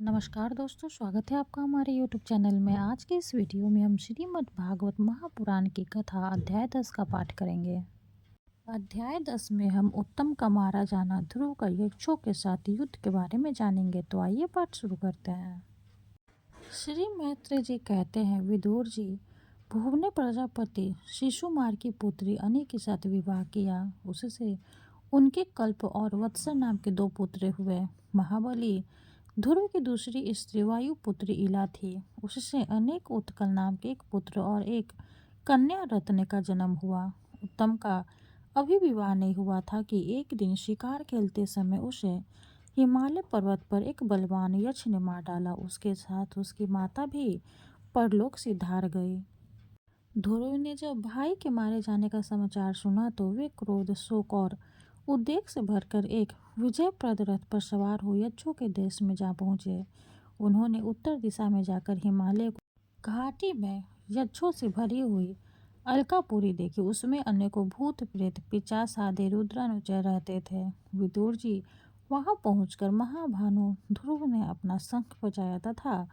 नमस्कार दोस्तों, स्वागत है आपका हमारे YouTube चैनल में। आज के इस वीडियो में हम श्रीमद् भागवत महापुराण की कथा अध्याय 10 का पाठ करेंगे। अध्याय 10 में हम उत्तम का मारा जाना ध्रुव का यक्षों के साथ युद्ध के बारे में जानेंगे। तो आइए पाठ शुरू करते हैं। श्री मैत्रेय जी कहते हैं, विदुर जी, भुव ने प्रजापति शिशुमार की पुत्री अनि के साथ विवाह किया। उससे उनके कल्प और वत्सर नाम के 2 पुत्र हुए। महाबली ध्रुव की दूसरी स्त्री वायुपुत्री इला थी। उससे अनेक उत्कल नाम के एक पुत्र और एक कन्या रत्न का जन्म हुआ। उत्तम का अभी विवाह नहीं हुआ था कि एक दिन शिकार खेलते समय उसे हिमालय पर्वत पर एक बलवान यक्ष ने मार डाला। उसके साथ उसकी माता भी परलोक सिधार गई। ध्रुव ने जब भाई के मारे जाने का समाचार सुना तो वे क्रोध, शोक और उद्वेग से भरकर एक विजयप्रद रथ पर सवार हो यक्षों के देश में जा पहुंचे। उन्होंने उत्तर दिशा में जाकर हिमालय घाटी में यक्षों से भरी हुई अलकापुरी देखी। उसमें अनेकों भूत, प्रेत, पिशाच आदि रुद्रानुचर रहते थे। विदुर जी वहां पहुंचकर महाभानु ध्रुव ने अपना शंख बजाया तथा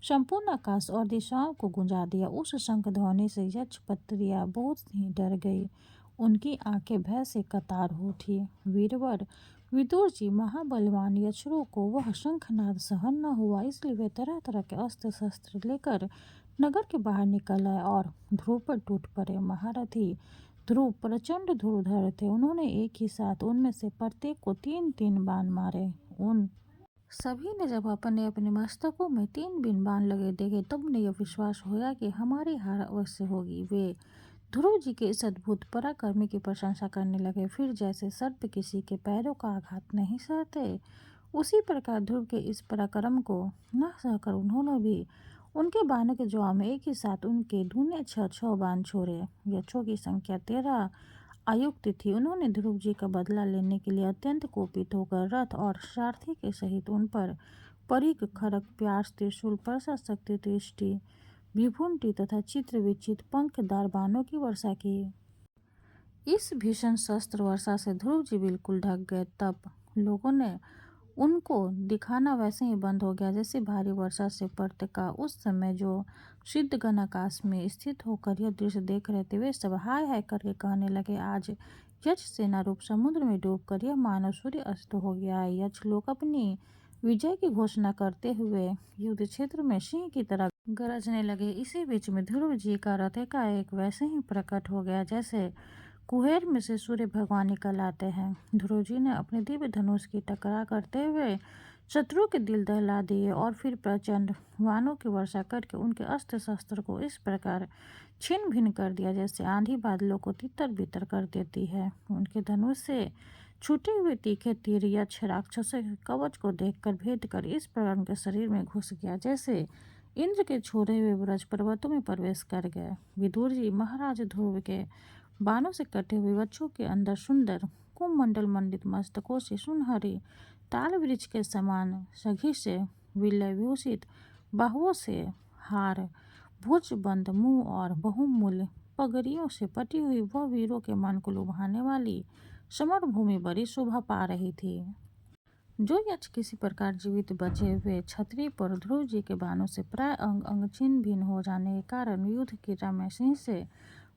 संपूर्ण आकाश और दिशाओं को गुंजा दिया। उस शंख ध्वनि से यक्ष पत्रियां बहुत ही डर गई। उनकी आंखें भय से कतार हो उठी। वीरवर विदुर जी महाबलवान यक्षों को वह शंखनाद सहन न हुआ, इसलिए वे तरह तरह के अस्त्र शस्त्र लेकर नगर के बाहर निकल आए और ध्रुव पर टूट पड़े। महारथी ध्रुव प्रचंड धनुर्धर थे। उन्होंने एक ही साथ उनमें से प्रत्येक को 3-3 बाण मारे। उन सभी ने जब अपने अपने मस्तकों में 3 बाण लगे देखे तब उन्हें यह विश्वास होया कि हमारी हार अवश्य होगी। वे ध्रुव जी के इस अद्भुत पराक्रम की प्रशंसा करने लगे। फिर जैसे सर्प किसी के पैरों का आघात नहीं सहते, उसी प्रकार ध्रुव के इस पराक्रम को न सहकर उन्होंने भी उनके बाणों के जवाब में एक ही साथ उनके दूने 6 बाण छोड़े। यक्षों की संख्या 13 आयुक्त थी। उन्होंने ध्रुव जी का बदला लेने के लिए अत्यंत कोपित होकर रथ और सारथी के सहित उन पर परिघ, खड्ग, प्यास, त्रिशूल, परसा, शक्ति, दृष्टि, विभूति तथा चित्र विचित्र पंखदार बाणों की वर्षा की। इस भीषण शस्त्र वर्षा से ध्रुव जी बिल्कुल ढक गए। तब लोगों ने उनको दिखाना वैसे ही बंद हो गया जैसे भारी वर्षा से पड़ते का। उस समय जो सिद्धगण आकाश में स्थित होकर यह दृश्य देख रहे थे, वे सब हाय हाय करके कहने लगे, आज यक्ष सेना रूप समुद्र में डूबकर यह मानव सूर्य अस्त हो गया है। यक्ष लोग अपनी विजय की घोषणा करते हुए युद्ध क्षेत्र में सिंह की तरह गरजने लगे। इसी बीच में ध्रुव जी का रथ एकाएक वैसे ही प्रकट हो गया जैसे कुहेर में से सूर्य भगवान निकल आते हैं। ध्रुव जी ने अपने दिव्य धनुष की टकरा करते हुए शत्रु के दिल दहला दिए और फिर प्रचंड बाणों की वर्षा करके उनके अस्त्र शस्त्र को इस प्रकार छिन्न भिन्न कर दिया जैसे आंधी बादलों को तितर बितर कर देती है। उनके धनुष से छूटे हुए तीखे तीर यक्ष राक्षसों के कवच को देखकर भेद कर इस प्रकार उनके शरीर में घुस गया जैसे इंद्र के छोड़े हुए ब्रज पर्वतों में प्रवेश कर गए। विदुर जी महाराज ध्रुव के बाणों से कटे हुए वक्षों के अंदर सुंदर कुंभमंडल मंडित मस्तकों से सुनहरी ताल वृक्ष के समान सघी से विलय विभूषित बाहुओं से हार, भुजबंद मुंह और बहुमूल्य पगड़ियों से पटी हुई वह वीरों के मन को लुभाने वाली समर भूमि बड़ी शोभा पा रही थी। जो यक्ष किसी प्रकार जीवित बचे हुए क्षत्रिय पर ध्रुव जी के बाणों से प्राय अंग अंग छिन्न भिन्न हो जाने के कारण युद्ध क्रीड़ा में सिंह से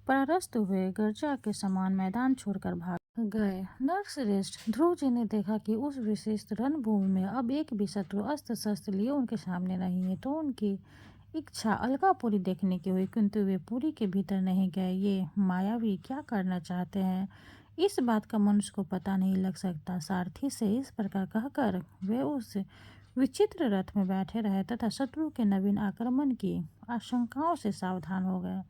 परास्त हुए गर्जा के समान मैदान छोड़कर भाग गए। नरश्रेष्ठ ध्रुव जी ने देखा कि उस विशिष्ट रणभूमि में अब एक भी शत्रु अस्त्र शस्त्र लिए उनके सामने नहीं है, तो उनकी इच्छा अलकापुरी देखने की हुई, किंतु वे पुरी के भीतर नहीं गए। ये मायावी क्या करना चाहते हैं, इस बात का मनुष्य को पता नहीं लग सकता। सारथी से इस प्रकार कहकर वे उस विचित्र रथ में बैठे रहे तथा शत्रु के नवीन आक्रमण की आशंकाओं से सावधान हो गए।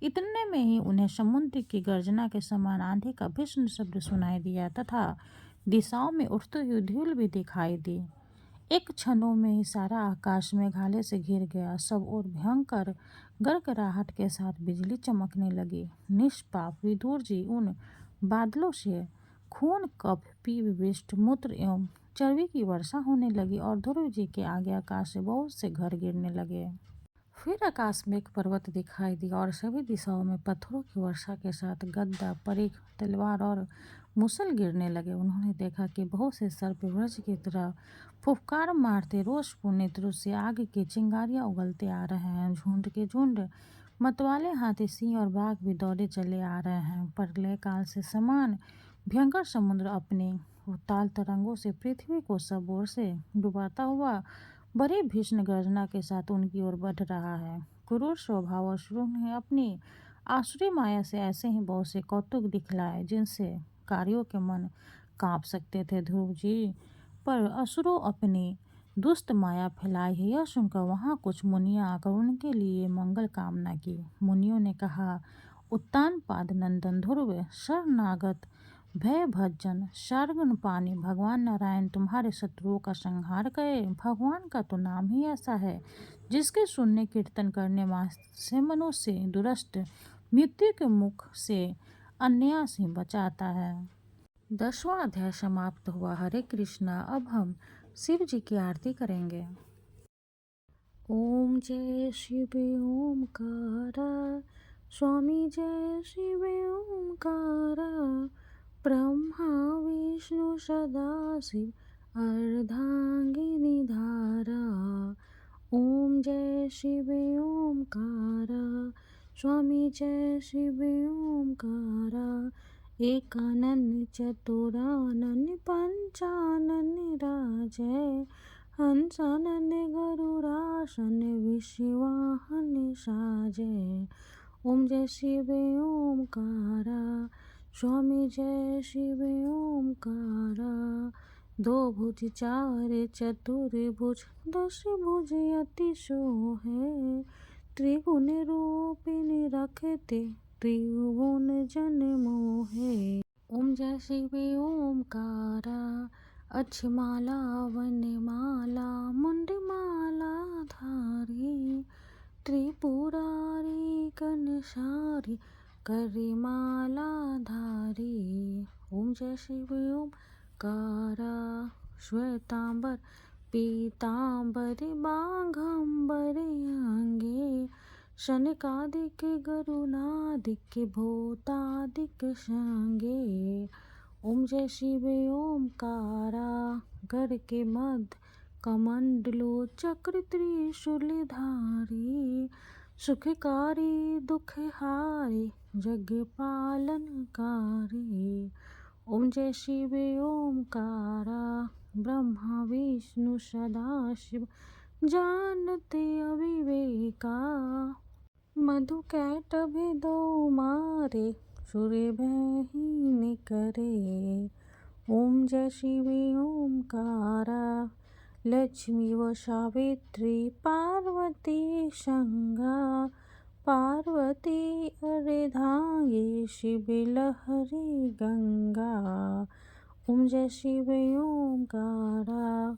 इतने में ही उन्हें समुद्र की गर्जना के समान आंधी का भीषण शब्द सुनाई दिया तथा दिशाओं में उठती हुई धूल भी दिखाई दी। एक क्षणों में ही सारा आकाश में घाले से घिर गया। सब और भयंकर गड़गड़ाहट के साथ बिजली चमकने लगी। निष्पाप विदुर जी उन बादलों से खून, कफ, पीप, विष्ट, मूत्र एवं चर्बी की वर्षा होने लगी और ध्रुव जी के आगे आकाश से बहुत से घर गिरने लगे। फिर आकाश में एक पर्वत दिखाई दिया और सभी दिशाओं में पत्थरों की वर्षा के साथ गदा, परिघ, तलवार और मुसल गिरने लगे। उन्होंने देखा कि बहुत से सर्प वज्र की तरह फुफकार मारते रोषपूर्ण नेत्रों से आग की चिंगारियां उगलते आ रहे हैं। झुंड के झुंड मतवाले हाथी, सिंह और बाघ भी दौड़े चले आ रहे हैं। प्रलय काल से समान भयंकर समुद्र अपने उताल तरंगों से पृथ्वी को सब ओर से डुबाता हुआ बड़ी भीषण गर्जना के साथ उनकी ओर बढ़ रहा है। क्रूर स्वभाव असुरों ने अपनी आसुरी माया से ऐसे ही बहुत से कौतुक दिखलाए जिनसे कार्यों के मन कांप सकते थे। ध्रुव जी पर असुरों अपनी दुष्ट माया फैलाई है, यह सुनकर वहाँ कुछ मुनियाँ आकर उनके लिए मंगल कामना की। मुनियों ने कहा, उत्तान पाद नंदन ध्रुव, शरणागत भय भज्जन शार्गन पानी, भगवान नारायण तुम्हारे शत्रुओं का संहार करे। भगवान का तो नाम ही ऐसा है जिसके सुनने कीर्तन करने से मनुष्य दुष्ट मृत्यु के मुख से अन्याय से बचाता है। 10वां अध्याय समाप्त हुआ। हरे कृष्णा। अब हम शिव जी की आरती करेंगे। ओम जय शिव ओमकारा, स्वामी जय शिव ओमकारा, ब्रह्मा विष्णु सदाशिव अर्धांगिनी धारा। ओम जय शिव ओमकारा, स्वामी जय शिव ओमकारा, एकानन चतुरानन पंचानन राजय, हंसानन गरुड़ासन विश्ववाहन साजय। ओम जय शिव ओमकारा, स्वामी जय शिव ओमकारा, दो भुज चार चतुर भुज, 10 भुज अति शोभे, त्रिगुण रूपिणी रखते त्रिभुवन जन मोहे। ओम जय शिव ओमकारा, अक्षमाला वनमाला मुंडमाला धारी, त्रिपुरारी कनसारी करिमाला धारी। ओम जय शिव ओमकारा, श्वेतांबर पीतांबर बाघंबर अंगे, शनकादिक गरुनादिक भूतादिक संगे। ओम जय शिव ओमकारा, गढ़ के मध्य कमंडलो चक्र त्रिशूलधारी, सुखकारी दुखहारी जग पालनकारी। ओम जय शिव ओमकारा, ब्रह्मा विष्णु सदाशिव जानते अविवेका, मधु कैटभ दो मारे सूर्य भयहीन करे। ओम जय शिव ओमकारा, लक्ष्मी व सावित्री पार्वती संगा, पार्वती अर्धांगी शिव लहरी गंगा। ओम जय शिव ओमकारा,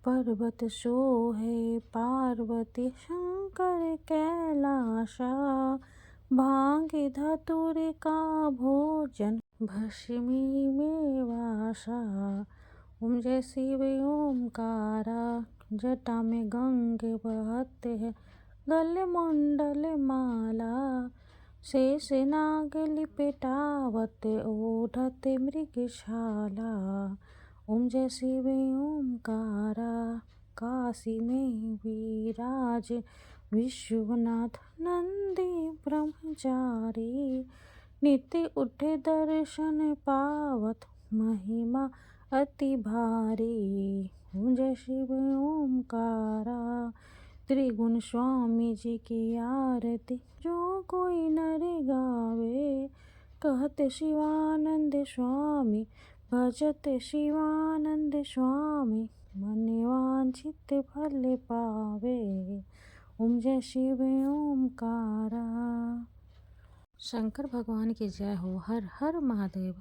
पर्वत सोहे पार्वती शंकर कैलासा, भांग धतुर का भोजन भस्मी में वासा। ओम जय शिव ओमकारा, जटा में गंगे बहते हैं, गले मुंडल माला, शेष नाग लिपटावत ओढ़ते मृगशाला। ओम जय शिव ओमकारा, काशी में विराज विश्वनाथ नंदी ब्रह्मचारी, नित्य उठे दर्शन पावत महिमा अति भारी। ओम जय शिव ओमकारा, त्रिगुण स्वामी जी की आरती जो कोई नर गावे, कहते शिवानंद स्वामी भजते शिवानंद स्वामी, मन वांछित फल पावे। ओम जय शिव ओमकारा। शंकर भगवान की जय हो। हर हर महादेव।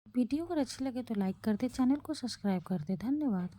वीडियो अगर अच्छी लगे तो लाइक कर दे, चैनल को सब्सक्राइब कर दे। धन्यवाद।